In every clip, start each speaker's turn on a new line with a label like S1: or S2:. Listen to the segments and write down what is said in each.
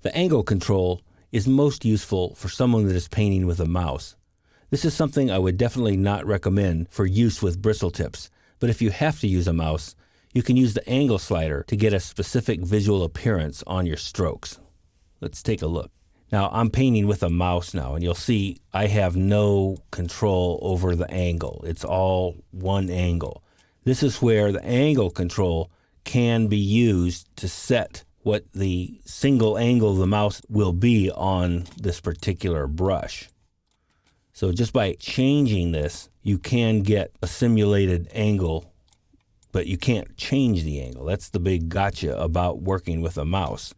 S1: The angle control is most useful for someone that is painting with a mouse. This is something I would definitely not recommend for use with bristle tips, but if you have to use a mouse, you can use the angle slider to get a specific visual appearance on your strokes. Let's take a look. Now I'm painting with a mouse now, and you'll see I have no control over the angle. It's all one angle. This is where the angle control can be used to set what the single angle of the mouse will be on this particular brush. So just by changing this, you can get a simulated angle, but you can't change the angle. That's the big gotcha about working with a mouse.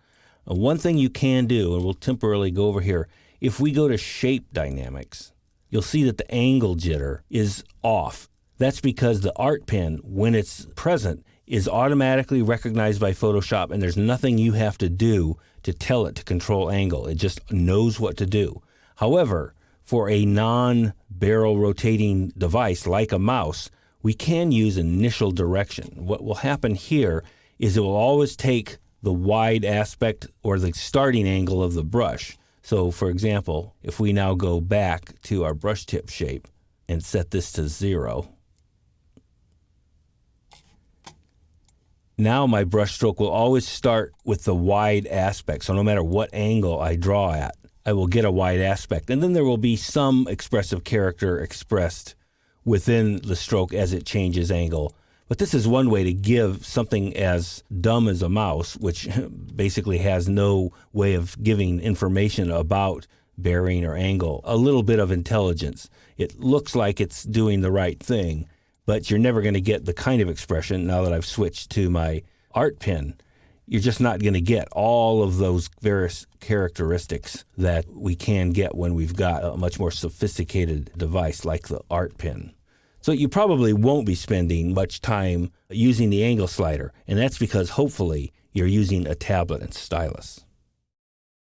S1: One thing you can do, and we'll temporarily go over here, if we go to shape dynamics, you'll see that the angle jitter is off. That's because the art pen, when it's present, is automatically recognized by Photoshop, and there's nothing you have to do to tell it to control angle. It just knows what to do. However, for a non-barrel rotating device like a mouse, we can use initial direction. What will happen here is it will always take the wide aspect or the starting angle of the brush. So for example, if we now go back to our brush tip shape and set this to 0, now my brush stroke will always start with the wide aspect. So no matter what angle I draw at, I will get a wide aspect. And then there will be some expressive character expressed within the stroke as it changes angle. But this is one way to give something as dumb as a mouse, which basically has no way of giving information about bearing or angle, a little bit of intelligence. It looks like it's doing the right thing, but you're never going to get the kind of expression, now that I've switched to my art pen, you're just not going to get all of those various characteristics that we can get when we've got a much more sophisticated device like the art pen. So you probably won't be spending much time using the angle slider, and that's because hopefully you're using a tablet and stylus.